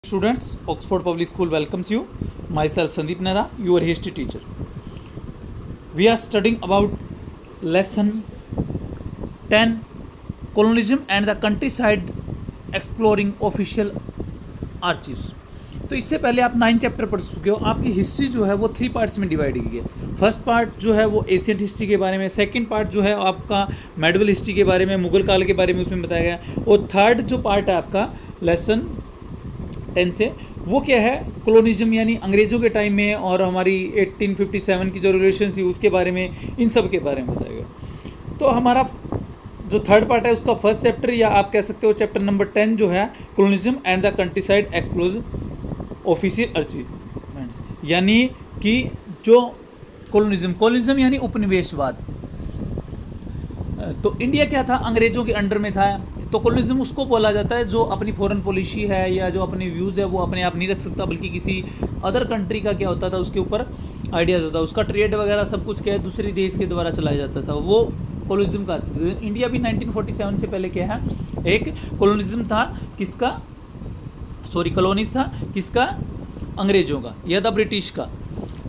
Students, Oxford Public School welcomes you. Myself Sandeep Nara, your history teacher. We are studying about lesson 10, colonialism and the countryside exploring official archives. तो इससे पहले आप 9 chapter पढ़ चुके हो. आपकी history जो है वो 3 पार्ट्स में डिवाइड की है. फर्स्ट पार्ट जो है वो एशियंट हिस्ट्री के बारे में, सेकंड पार्ट जो है आपका मेडिवल हिस्ट्री के बारे में, मुगल काल के बारे में उसमें बताया गया, और थर्ड जो पार्ट है आपका लेसन 10 से वो क्या है, कॉलोनिज्म यानी अंग्रेज़ों के टाइम में और हमारी 1857 की जो रिलेशन थी उसके बारे में, इन सब के बारे में बताया गया. तो हमारा जो थर्ड पार्ट है उसका फर्स्ट चैप्टर, या आप कह सकते हो चैप्टर नंबर 10 जो है colonialism and the countryside explore official achievements, यानी कि जो कॉलोनिज्म यानी उपनिवेशवाद. तो इंडिया क्या था, अंग्रेज़ों के अंडर में था. तो कॉलोनिज्म उसको बोला जाता है जो अपनी फॉरेन पॉलिसी है या जो अपने व्यूज़ है वो अपने आप नहीं रख सकता, बल्कि किसी अदर कंट्री का क्या होता था उसके ऊपर आइडियाज़ होता, उसका ट्रेड वगैरह सब कुछ क्या है दूसरे देश के द्वारा चलाया जाता था, वो कॉलोनिज्म का. इंडिया भी 1947 से पहले क्या है, एक कॉलोनिज्म था. किसका, कॉलोनीज था किसका, अंग्रेज़ों का या द ब्रिटिश का.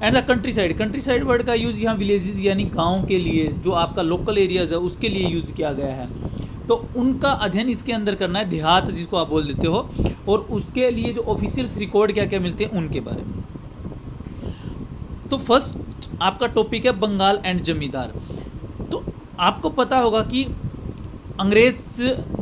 And the country side word का यूज़ यहाँ विलेजेस यानी गाँव के लिए, जो आपका लोकल एरियाज है उसके लिए यूज़ किया गया है. तो उनका अध्ययन इसके अंदर करना है, देहात जिसको आप बोल देते हो, और उसके लिए जो ऑफिशियल्स रिकॉर्ड क्या क्या मिलते हैं उनके बारे में. तो फर्स्ट आपका टॉपिक है बंगाल एंड जमींदार. तो आपको पता होगा कि अंग्रेज़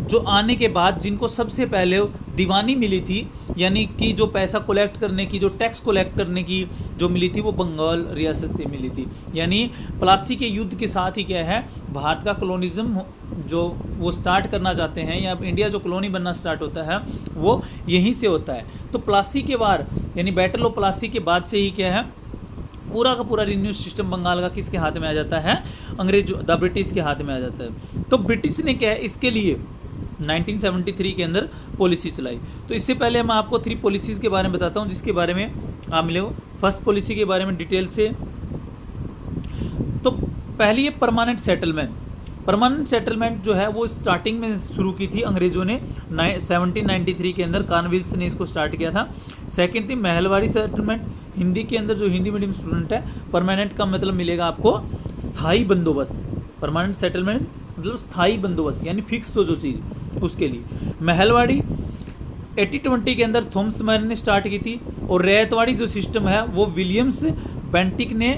जो आने के बाद जिनको सबसे पहले दीवानी मिली थी, यानी कि जो पैसा कलेक्ट करने की, जो टैक्स कलेक्ट करने की जो मिली थी, वो बंगाल रियासत से मिली थी. यानी प्लासी के युद्ध के साथ ही क्या है, भारत का कॉलोनिज्म जो वो स्टार्ट करना चाहते हैं, या इंडिया जो कॉलोनी बनना स्टार्ट होता है वो यहीं से होता है. तो प्लासी के वार यानी बैटल ऑफ प्लासी के बाद से ही क्या है, पूरा का पूरा रिन्यू सिस्टम बंगाल का किसके हाथ में आ जाता है, अंग्रेज द ब्रिटिश के हाथ में आ जाता है. तो ब्रिटिश ने क्या है इसके लिए 1973 के अंदर पॉलिसी चलाई. तो इससे पहले मैं आपको 3 पॉलिसीज़ के बारे में बताता हूँ जिसके बारे में आप मिले हो. फर्स्ट पॉलिसी के बारे में डिटेल से. तो पहली है परमानेंट सेटलमेंट. परमानेंट सेटलमेंट जो है वो स्टार्टिंग में शुरू की थी अंग्रेज़ों ने 1793 के अंदर, कॉर्नवालिस ने इसको स्टार्ट किया था. सेकंड थी महलवाड़ी सेटलमेंट. हिंदी के अंदर जो हिंदी मीडियम स्टूडेंट है, परमानेंट का मतलब मिलेगा आपको स्थायी बंदोबस्त. परमानेंट सेटलमेंट मतलब स्थायी बंदोबस्त यानी फिक्स हो जो चीज़, उसके लिए. महलवाड़ी 1820 के अंदर थॉमस मैन ने स्टार्ट की थी, और रैयतवाड़ी जो सिस्टम है वो विलियम्स बेंटिक ने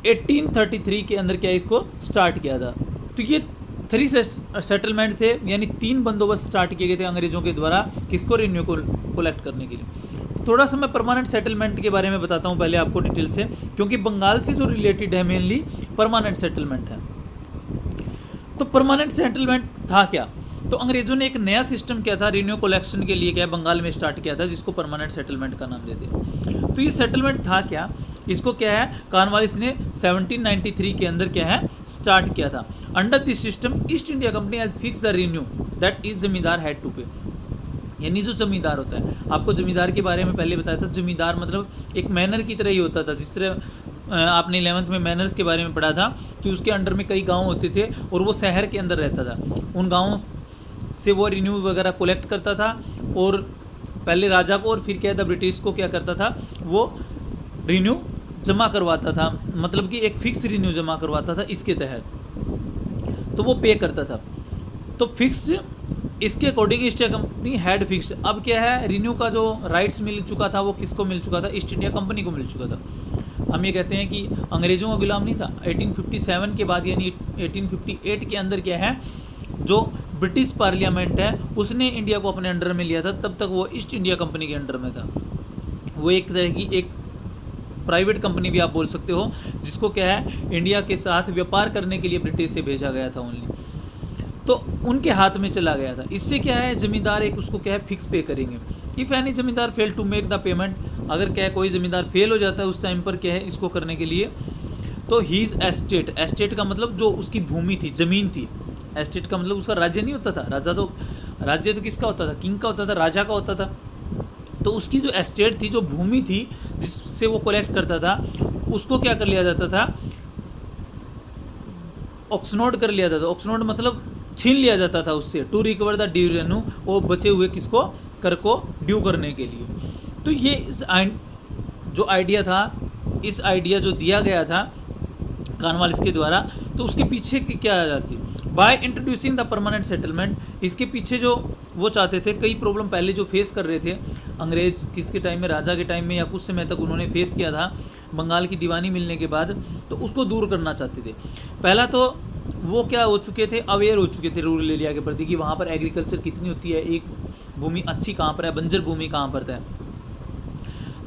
1833 के अंदर क्या इसको स्टार्ट किया था. तो ये 3 सेटलमेंट थे, यानी 3 बंदोबस्त स्टार्ट किए गए थे अंग्रेज़ों के द्वारा किसको, रेन्यू को कलेक्ट करने के लिए. थोड़ा सा मैं परमानेंट सेटलमेंट के बारे में बताता हूँ पहले आपको डिटेल से, क्योंकि बंगाल से जो रिलेटेड है मेनली परमानेंट सेटलमेंट है. तो परमानेंट सेटलमेंट था क्या, तो अंग्रेज़ों ने एक नया सिस्टम किया था रेन्यू कलेक्शन के लिए, क्या बंगाल में स्टार्ट किया था, जिसको परमानेंट सेटलमेंट का नाम देते हैं. तो ये सेटलमेंट था क्या, इसको क्या है कॉर्नवालिस ने 1793 के अंदर क्या है स्टार्ट किया था. Under this system east India company has fix the renew that is जमींदार हैड टू पे. यानी जो जमींदार होता है, आपको जमींदार के बारे में पहले बताया था, जमींदार मतलब एक मैनर की तरह ही होता था. जिस तरह आपने 11th में मैनर्स के बारे में पढ़ा था कि उसके अंडर में कई गांव होते थे और वो शहर के अंदर रहता था. उन गाँवों से वो रिन्यू वगैरह कलेक्ट करता था, और पहले राजा को और फिर क्या था ब्रिटिश को क्या करता था, वो रिन्यू जमा करवाता था, मतलब कि एक फिक्स रिन्यू जमा करवाता था इसके तहत, तो वो पे करता था. तो फिक्स इसके according east India company had fix. अब क्या है, रिन्यू का जो राइट्स मिल चुका था वो किसको मिल चुका था, ईस्ट इंडिया कंपनी को मिल चुका था. हम ये कहते हैं कि अंग्रेज़ों का गुलाम नहीं था. 1857 के बाद यानी 1858 के अंदर क्या है, जो ब्रिटिश पार्लियामेंट है उसने इंडिया को अपने अंडर में लिया था. तब तक वो ईस्ट इंडिया कंपनी के अंडर में था. वो एक तरह की एक प्राइवेट कंपनी भी आप बोल सकते हो, जिसको क्या है इंडिया के साथ व्यापार करने के लिए ब्रिटिश से भेजा गया था ओनली. तो उनके हाथ में चला गया था. इससे क्या है, जमींदार एक उसको क्या है फिक्स पे करेंगे. If any zamindar fail to make the payment, अगर क्या है कोई ज़मींदार फेल हो जाता है उस टाइम पर क्या है इसको करने के लिए, तो हीज एस्टेट. एस्टेट का मतलब जो उसकी भूमि थी, ज़मीन थी. एस्टेट का मतलब उसका राज्य नहीं होता था, राज्य तो किसका होता था, किंग का होता था, राजा का होता था. तो उसकी जो एस्टेट थी, जो भूमि थी जिससे वो कलेक्ट करता था, उसको क्या कर लिया जाता था, ऑक्सनोड कर लिया जाता था. ऑक्सनोड मतलब छीन लिया जाता था उससे, to recover the due revenue, वो बचे हुए किसको, कर को ड्यू करने के लिए. तो ये जो आइडिया था, इस आइडिया जो दिया गया था कॉर्नवालिस के द्वारा, तो उसके पीछे की क्या वजह थी? By introducing the permanent settlement, इसके पीछे जो वो चाहते थे, कई प्रॉब्लम पहले जो फेस कर रहे थे अंग्रेज किसके टाइम में, राजा के टाइम में या कुछ समय तक उन्होंने फेस किया था बंगाल की दीवानी मिलने के बाद, तो उसको दूर करना चाहते थे। पहला तो वो क्या हो चुके थे, अवेयर हो चुके थे रूरल एरिया के प्रति कि वहाँ पर एग्रीकल्चर कितनी होती है, एक भूमि अच्छी कहाँ पर है, बंजर भूमि कहाँ पर है।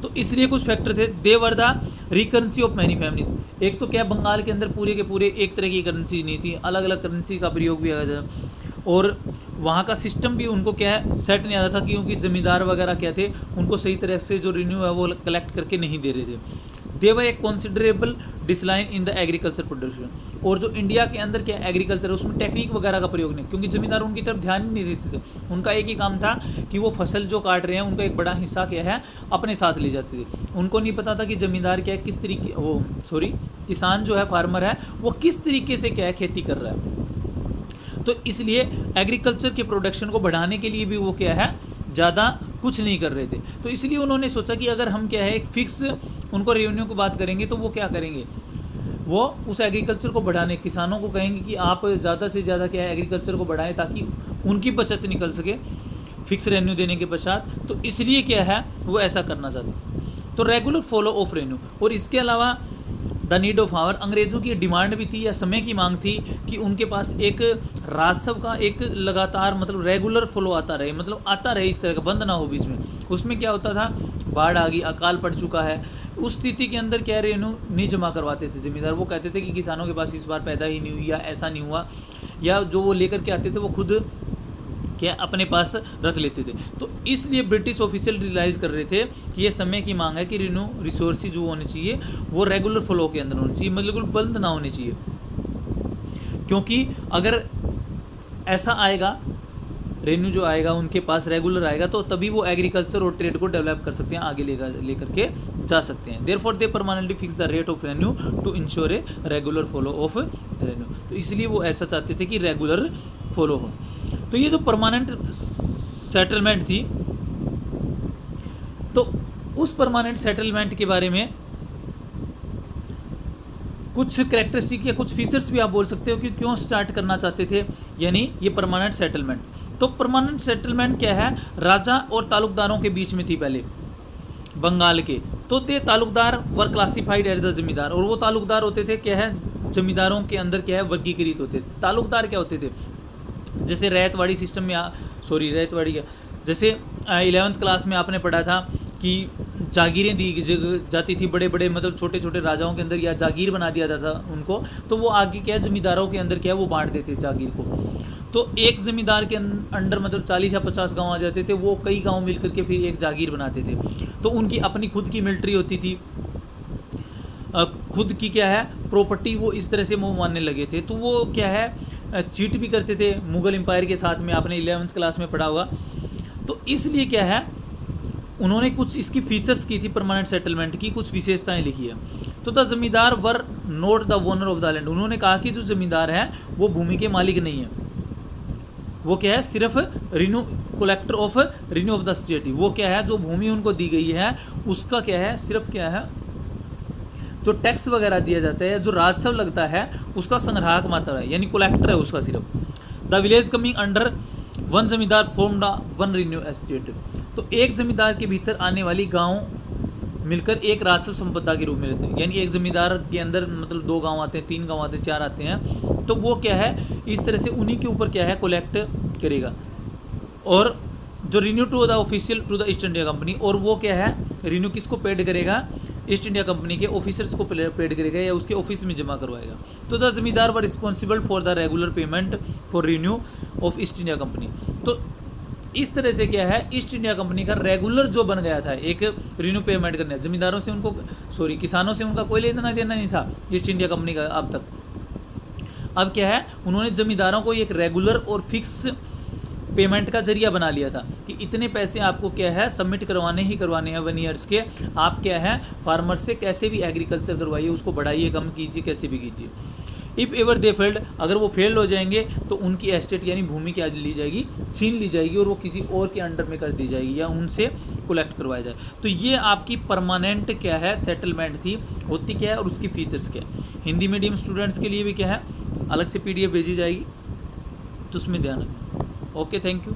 तो इसलिए कुछ फैक्टर थे। They were the recurrency of many families. एक तो क्या बंगाल के अंदर पूरे के पूरे एक तरह की करेंसी नहीं थी, अलग अलग करेंसी का प्रयोग भी किया, और वहाँ का सिस्टम भी उनको क्या है सेट नहीं आ रहा था, क्योंकि ज़मींदार वगैरह क्या थे उनको सही तरह से जो रिन्यू है वो कलेक्ट करके नहीं दे रहे थे। They were a considerable decline in the agriculture production. और जो इंडिया के अंदर क्या एग्रीकल्चर है उसमें टेक्निक वगैरह का प्रयोग नहीं, क्योंकि ज़मींदार उनकी तरफ ध्यान ही नहीं देते थे। उनका एक ही काम था कि वो फसल जो काट रहे हैं उनका एक बड़ा हिस्सा क्या है अपने साथ ले जाते थे। उनको नहीं पता था कि ज़मींदार क्या है, किस तरीके किसान जो है, फार्मर है, वो किस तरीके से क्या है खेती कर रहा है। तो इसलिए एग्रीकल्चर के प्रोडक्शन को बढ़ाने के लिए भी वो क्या है ज़्यादा कुछ नहीं कर रहे थे। तो इसलिए उन्होंने सोचा कि अगर हम क्या है एक फिक्स उनको रेवेन्यू की बात करेंगे तो वो क्या करेंगे, वो उस एग्रीकल्चर को बढ़ाने, किसानों को कहेंगे कि आप ज़्यादा से ज़्यादा क्या है एग्रीकल्चर को बढ़ाएं ताकि उनकी बचत निकल सके फिक्स रेवेन्यू देने के पश्चात। तो इसलिए क्या है वो ऐसा करना चाहते। तो रेगुलर फॉलो ऑफ रेवेन्यू, और इसके अलावा द नीड ऑफ आवर, अंग्रेज़ों की डिमांड भी थी या समय की मांग थी कि उनके पास एक राजस्व का एक लगातार मतलब रेगुलर फ्लो आता रहे, मतलब आता रहे, इस तरह का बंद ना हो बीच में। उसमें क्या होता था, बाढ़ आ गई, अकाल पड़ चुका है, उस स्थिति के अंदर क्या रेवेन्यू नहीं जमा करवाते थे ज़मींदार। वो कहते थे कि किसानों के पास इस बार पैदा ही नहीं हुई या ऐसा नहीं हुआ, या जो वो लेकर के आते थे वो खुद क्या अपने पास रख लेते थे। तो इसलिए ब्रिटिश ऑफिशियल रियलाइज कर रहे थे कि ये समय की मांग है कि रिन्यू रिसोर्सेज जो होने चाहिए वो रेगुलर फ्लो के अंदर होनी चाहिए, मतलब बंद ना होनी चाहिए। क्योंकि अगर ऐसा आएगा, रेन्यू जो आएगा उनके पास रेगुलर आएगा, तो तभी वो एग्रीकल्चर और ट्रेड को डेवलप कर सकते हैं, आगे लेकर के जा सकते हैं। Therefore they permanently fix the rate of revenue to ensure a regular flow of revenue. तो इसलिए वो ऐसा चाहते थे कि रेगुलर फॉलो हो। तो ये जो परमानेंट सेटलमेंट थी, तो उस परमानेंट सेटलमेंट के बारे में कुछ कैरेक्टरिस्टिक या कुछ फीचर्स भी आप बोल सकते हो कि क्यों स्टार्ट करना चाहते थे, यानी ये परमानेंट सेटलमेंट। तो परमानेंट सेटलमेंट क्या है, राजा और तालुकदारों के बीच में थी पहले बंगाल के। तो ते तालुकदार वर क्लासिफाइड एज द जमींदार, और वो तालुकदार होते थे क्या है जमींदारों के अंदर क्या है वर्गीकृत होते थे। तालुकदार क्या होते थे, जैसे रैयतवाड़ी सिस्टम में रैयतवाड़ी क्या, जैसे 11th क्लास में आपने पढ़ा था कि जागीरें दी जाती थी, बड़े बड़े मतलब छोटे छोटे राजाओं के अंदर या जागीर बना दिया जाता था उनको, तो वो आगे क्या है जमींदारों के अंदर क्या है वो बांट देते जागीर को। तो एक ज़मींदार के अंडर मतलब 40 या 50 गांव आ जाते थे, वो कई गांव मिल करके फिर एक जागीर बनाते थे। तो उनकी अपनी खुद की मिलिट्री होती थी, खुद की क्या है प्रॉपर्टी, वो इस तरह से मुँह मानने लगे थे। तो वो क्या है चीट भी करते थे मुग़ल एम्पायर के साथ में, आपने 11th क्लास में पढ़ा होगा। तो इसलिए क्या है उन्होंने कुछ इसकी फीचर्स की थी परमानेंट सेटलमेंट की, कुछ विशेषताएं लिखी है। तो द जमींदार were not the owner of the land, उन्होंने कहा कि जो जमींदार है वो भूमि के मालिक नहीं है, वो क्या है सिर्फ renew collector of renew of the state. वो क्या है जो भूमि उनको दी गई है उसका क्या है सिर्फ क्या है जो टैक्स वगैरह दिया जाता है, जो राजस्व लगता है उसका संग्राहक मात्र है, यानी कलेक्टर है उसका सिर्फ। The village coming under one zamindar form the one revenue estate, तो एक जमींदार के भीतर आने वाली गांव मिलकर एक राजस्व संपदा के रूप में रहते हैं। यानी एक जमींदार के अंदर मतलब 2 गांव आते हैं, 3 गांव आते हैं, 4 आते हैं, तो वो क्या है इस तरह से उन्हीं के ऊपर क्या है कलेक्ट करेगा। और जो revenue to the official to the East India Company, और वो क्या है रिन्यू किसको पेड करेगा, ईस्ट इंडिया कंपनी के ऑफिसर्स को पेड करेगा या उसके ऑफिस में जमा करवाएगा। तो द जमींदार वर responsible for the regular payment for renew of east India company. तो इस तरह से क्या है ईस्ट इंडिया कंपनी का रेगुलर जो बन गया था एक रिन्यू पेमेंट करने, जमींदारों से उनको किसानों से उनका कोई लेना देना नहीं था ईस्ट इंडिया कंपनी का अब तक। अब क्या है उन्होंने जमींदारों को एक रेगुलर और फिक्स पेमेंट का जरिया बना लिया था कि इतने पैसे आपको क्या है सबमिट करवाने ही करवाने हैं 1 ईयर्स के। आप क्या है फार्मर से कैसे भी एग्रीकल्चर करवाइए, उसको बढ़ाइए कम कीजिए कैसे भी कीजिए। इफ़ एवर दे फेल्ड, अगर वो फेल हो जाएंगे तो उनकी एस्टेट यानी भूमि क्या ली जाएगी, छीन ली जाएगी और वो किसी और के अंडर में कर दी जाएगी या उनसे कलेक्ट करवाया जाए। तो ये आपकी परमानेंट क्या है सेटलमेंट थी, होती क्या है और उसकी फीचर्स क्या है। हिंदी मीडियम स्टूडेंट्स के लिए भी क्या है अलग से PDF भेजी जाएगी, तो उसमें ध्यान रखें। Okay, thank you.